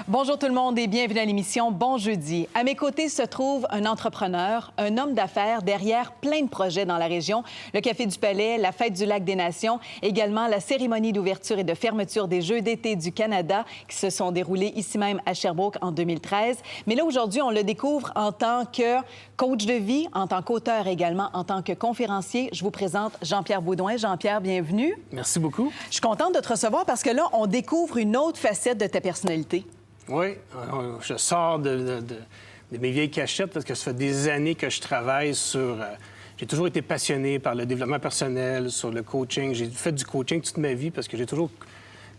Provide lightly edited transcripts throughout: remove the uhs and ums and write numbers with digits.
Bonjour tout le monde et bienvenue à l'émission Bon Jeudi. À mes côtés se trouve un entrepreneur, un homme d'affaires derrière plein de projets dans la région. Le Café du Palais, la Fête du Lac des Nations, également la cérémonie d'ouverture et de fermeture des Jeux d'été du Canada qui se sont déroulés ici même à Sherbrooke en 2013. Mais là, aujourd'hui, on le découvre en tant que coach de vie, en tant qu'auteur également, en tant que conférencier. Je vous présente Jean-Pierre Beaudoin. Jean-Pierre, bienvenue. Merci beaucoup. Je suis contente de te recevoir parce que là, on découvre une autre facette de ta personnalité. Oui, je sors de mes vieilles cachettes parce que ça fait des années que je travaille sur... j'ai toujours été passionné par le développement personnel, sur le coaching. J'ai fait du coaching toute ma vie parce que j'ai toujours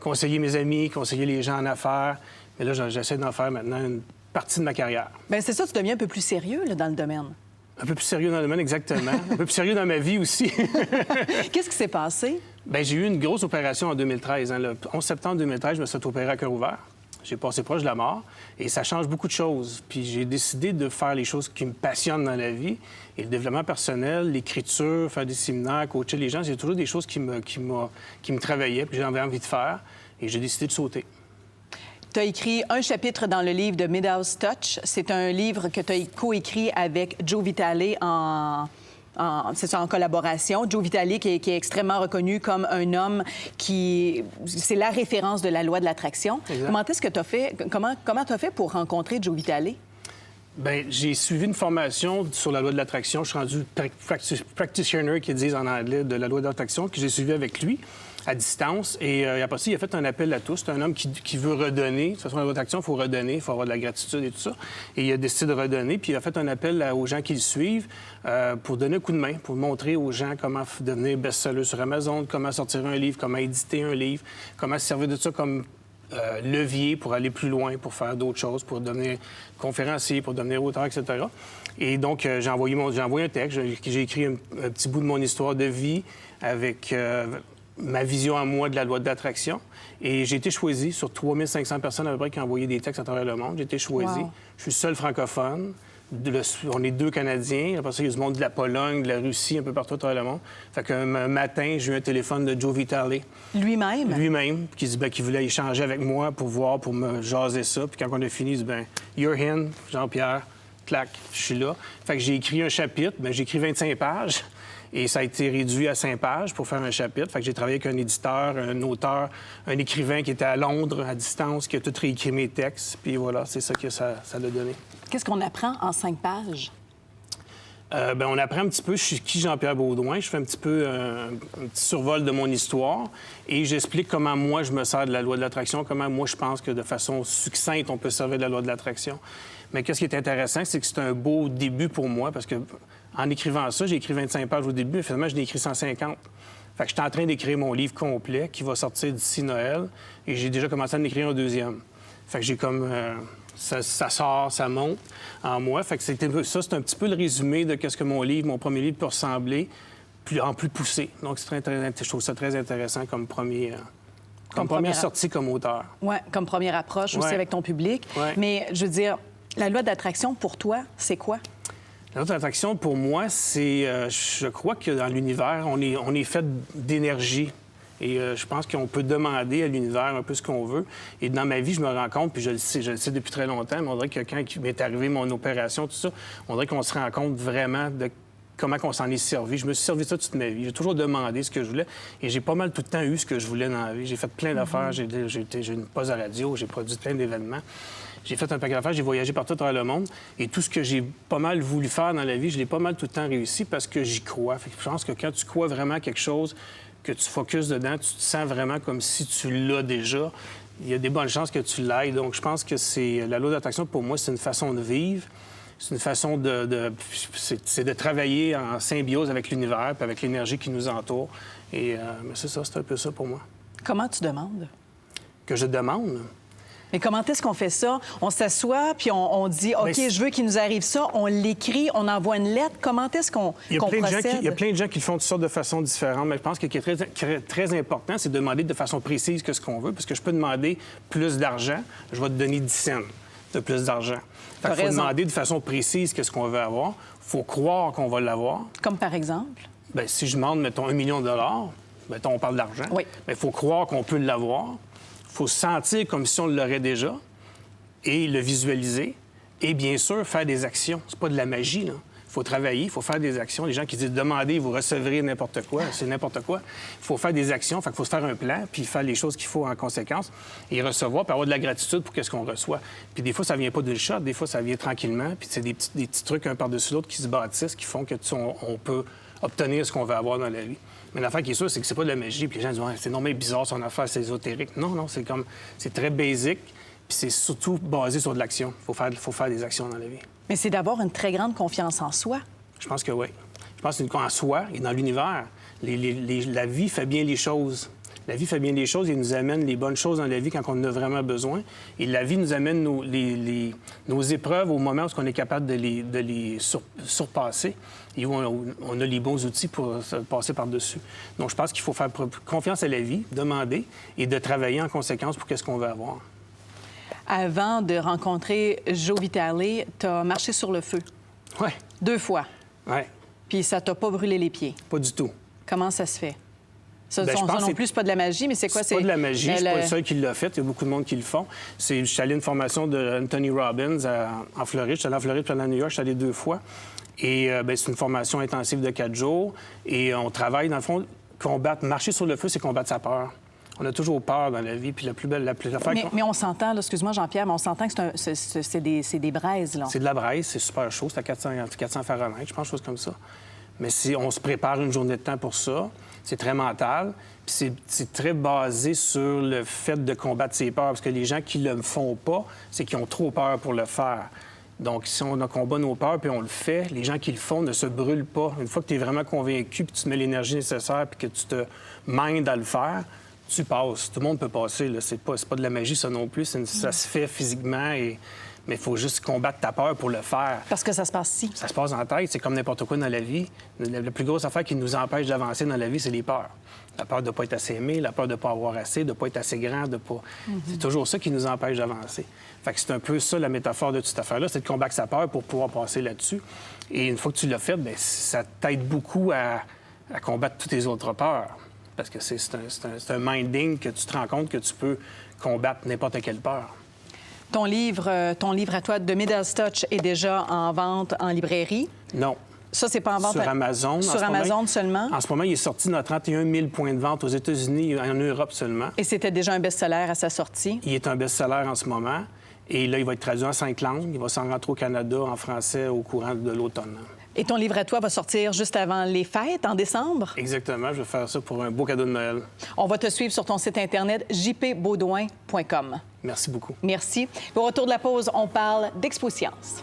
conseillé mes amis, conseillé les gens en affaires. Mais là, j'essaie d'en faire maintenant une partie de ma carrière. Bien, c'est ça, tu deviens un peu plus sérieux là, dans le domaine. Un peu plus sérieux dans le domaine, exactement. Un peu plus sérieux dans ma vie aussi. Qu'est-ce qui s'est passé? Bien, j'ai eu une grosse opération en 2013. Hein. Le 11 septembre 2013, je me suis fait opérer à cœur ouvert. J'ai passé proche de la mort et ça change beaucoup de choses. Puis j'ai décidé de faire les choses qui me passionnent dans la vie. Et le développement personnel, l'écriture, faire des séminaires, coacher les gens, c'est toujours des choses qui me travaillaient puis j'avais envie de faire. Et j'ai décidé de sauter. Tu as écrit un chapitre dans le livre de Midhouse Touch. C'est un livre que tu as coécrit avec Joe Vitale c'est ça, en collaboration. Joe Vitale, qui est extrêmement reconnu comme un homme qui... C'est la référence de la loi de l'attraction. Comment est-ce que tu as fait... Comment tu as fait pour rencontrer Joe Vitale? Bien, j'ai suivi une formation sur la loi de l'attraction. Je suis rendu practitioner, qu'ils disent en anglais, de la loi de l'attraction, que j'ai suivi avec lui à distance. Et après ça, il a fait un appel à tous. C'est un homme qui veut redonner. De toute façon, la loi d'action, il faut redonner, il faut avoir de la gratitude et tout ça. Et il a décidé de redonner, puis il a fait un appel aux gens qui le suivent pour donner un coup de main, pour montrer aux gens comment devenir best-seller sur Amazon, comment sortir un livre, comment éditer un livre, comment se servir de ça comme levier pour aller plus loin, pour faire d'autres choses, pour devenir conférencier, pour devenir auteur, etc. Et donc, j'ai envoyé un texte, j'ai écrit un petit bout de mon histoire de vie avec... ma vision à moi de la loi de l'attraction. Et j'ai été choisi sur 3500 personnes à peu près qui ont envoyé des textes à travers le monde. J'ai été choisi. Wow. Je suis le seul francophone. On est 2 Canadiens. Après ça, il y a du monde de la Pologne, de la Russie, un peu partout à travers le monde. Fait qu'un matin, j'ai eu un téléphone de Joe Vitale. Lui-même? Lui-même, qui dit qu'il voulait échanger avec moi pour me jaser ça. Puis quand on a fini, il dit « You're in, Jean-Pierre. » Clac, je suis là. Fait que j'ai écrit un chapitre. Bien, j'ai écrit 25 pages. Et ça a été réduit à 5 pages pour faire un chapitre. Fait que j'ai travaillé avec un éditeur, un auteur, un écrivain qui était à Londres, à distance, qui a tout réécrit mes textes. Puis voilà, c'est ça que ça l'a donné. Qu'est-ce qu'on apprend en 5 pages? Bien, on apprend un petit peu, je suis qui Jean-Pierre Beaudoin. Je fais un petit peu un petit survol de mon histoire et j'explique comment moi, je me sers de la loi de l'attraction, comment moi, je pense que de façon succincte, on peut se servir de la loi de l'attraction. Mais qu'est-ce qui est intéressant, c'est que c'est un beau début pour moi parce que en écrivant ça, j'ai écrit 25 pages au début, mais finalement, je l'ai écrit 150. Fait que je suis en train d'écrire mon livre complet qui va sortir d'ici Noël et j'ai déjà commencé à en écrire un deuxième. Fait que j'ai comme... ça sort, ça monte en moi. Fait que c'est un petit peu le résumé de qu'est-ce que mon premier livre peut ressembler en plus poussé. Donc, je trouve ça très intéressant comme première sortie comme auteur. Oui, comme première approche aussi avec ton public. Ouais. Mais je veux dire, la loi d'attraction, pour toi, c'est quoi? La loi d'attraction, pour moi, c'est... je crois que dans l'univers, on est fait d'énergie. Et je pense qu'on peut demander à l'univers un peu ce qu'on veut. Et dans ma vie, je me rends compte, puis je le sais depuis très longtemps, mais on dirait que quand il m'est arrivé mon opération, tout ça, on dirait qu'on se rend compte vraiment de comment on s'en est servi. Je me suis servi de ça toute ma vie. J'ai toujours demandé ce que je voulais. Et j'ai pas mal tout le temps eu ce que je voulais dans la vie. J'ai fait plein d'affaires. J'ai une pause à radio, j'ai produit plein d'événements. J'ai fait un paquet d'affaires, j'ai voyagé partout à travers le monde. Et tout ce que j'ai pas mal voulu faire dans la vie, je l'ai pas mal tout le temps réussi parce que j'y crois. Fait que je pense que quand tu crois vraiment à quelque chose, que tu focuses dedans, tu te sens vraiment comme si tu l'as déjà. Il y a des bonnes chances que tu l'ailles. Donc, je pense que c'est la loi d'attraction, pour moi, c'est une façon de vivre. C'est une façon c'est de travailler en symbiose avec l'univers puis avec l'énergie qui nous entoure. Et mais c'est ça, c'est un peu ça pour moi. Comment tu demandes? Que je demande? Mais comment est-ce qu'on fait ça? On s'assoit, puis on dit, OK, je veux qu'il nous arrive ça. On l'écrit, on envoie une lettre. Comment est-ce qu'on procède? Il y a plein de gens qui le font de sortes de façons différentes, mais je pense que ce qui est très important, c'est de demander de façon précise que ce qu'on veut, parce que je peux demander plus d'argent, je vais te donner 10 cents. de plus d'argent. Il faut raison. demander de façon précise qu'est-ce qu'on veut avoir. Il faut croire qu'on va l'avoir. Comme par exemple? Bien, si je demande, mettons, 1 million de dollars, mettons, on parle d'argent, Oui. il faut croire qu'on peut l'avoir. Il faut se sentir comme si on l'aurait déjà et le visualiser. Et bien sûr, faire des actions. C'est pas de la magie, là. Il faut travailler, il faut faire des actions. Les gens qui disent « demandez, vous recevrez n'importe quoi », c'est n'importe quoi. Il faut faire des actions, il faut se faire un plan, puis faire les choses qu'il faut en conséquence, et recevoir, puis avoir de la gratitude pour ce qu'on reçoit. Puis des fois, ça vient pas d'une shot, des fois, ça vient tranquillement, puis c'est des petits trucs un par-dessus l'autre qui se bâtissent, qui font que on peut obtenir ce qu'on veut avoir dans la vie. Mais l'affaire qui est sûre, c'est que c'est pas de la magie, puis les gens disent ouais, « c'est non mais bizarre son affaire, c'est ésotérique ». Non, c'est très basique, puis c'est surtout basé sur de l'action. Il faut faire des actions dans la vie. Mais c'est d'avoir une très grande confiance en soi. Je pense que oui. Je pense qu'en soi et dans l'univers, la vie fait bien les choses. La vie fait bien les choses et nous amène les bonnes choses dans la vie quand on en a vraiment besoin. Et la vie nous amène nos épreuves au moment où on est capable de les surpasser et où on a les bons outils pour se passer par-dessus. Donc, je pense qu'il faut faire confiance à la vie, demander et de travailler en conséquence pour qu'est-ce qu'on veut avoir. Avant de rencontrer Joe Vitale, tu as marché sur le feu. Oui. 2 fois. Oui. Puis ça t'a pas brûlé les pieds. Pas du tout. Comment ça se fait? Ça, Bien, je pense non plus, c'est pas de la magie, mais c'est quoi? C'est pas de la magie. Je suis pas le seul qui l'a fait. Il y a beaucoup de monde qui le font. Je suis allé à une formation de Anthony Robbins en Floride. Je suis allé en Floride, puis à New York. Je suis allé 2 fois. Et c'est une formation intensive de 4 jours. Et on travaille, dans le fond, marcher sur le feu, c'est combattre sa peur. On a toujours peur dans la vie, puis la plus belle affaire... Mais on s'entend, là, excuse-moi Jean-Pierre, mais on s'entend que c'est des braises, là. C'est de la braise, c'est super chaud, c'est à 400 Fahrenheit, je pense, chose comme ça. Mais si on se prépare une journée de temps pour ça, c'est très mental, puis c'est très basé sur le fait de combattre ses peurs, parce que les gens qui le font pas, c'est qu'ils ont trop peur pour le faire. Donc, si on combat nos peurs puis on le fait, les gens qui le font ne se brûlent pas. Une fois que tu es vraiment convaincu, puis tu te mets l'énergie nécessaire, puis que tu te mindes à le faire, tu passes. Tout le monde peut passer. C'est pas de la magie, ça non plus. Ça se fait physiquement, mais il faut juste combattre ta peur pour le faire. Parce que ça se passe ici. Ça se passe en tête. C'est comme n'importe quoi dans la vie. La plus grosse affaire qui nous empêche d'avancer dans la vie, c'est les peurs. La peur de ne pas être assez aimé, la peur de ne pas avoir assez, de ne pas être assez grand, de pas... C'est toujours ça qui nous empêche d'avancer. Fait que c'est un peu ça, la métaphore de toute cette affaire-là, c'est de combattre sa peur pour pouvoir passer là-dessus. Et une fois que tu l'as fait, bien, ça t'aide beaucoup à combattre toutes tes autres peurs. Parce que c'est un minding que tu te rends compte que tu peux combattre n'importe quelle peur. Ton livre à toi, The Midas Touch, est déjà en vente en librairie? Non. Ça, c'est pas en vente? Sur Amazon. Sur Amazon seulement? En ce moment, il est sorti dans 31 000 points de vente aux États-Unis et en Europe seulement. Et c'était déjà un best-seller à sa sortie? Il est un best-seller en ce moment. Et là, il va être traduit en 5 langues. Il va s'en rentrer au Canada en français au courant de l'automne. Et ton livre à toi va sortir juste avant les fêtes, en décembre? Exactement. Je vais faire ça pour un beau cadeau de Noël. On va te suivre sur ton site Internet, jpbaudouin.com. Merci beaucoup. Merci. Au retour de la pause, on parle d'Expo Science.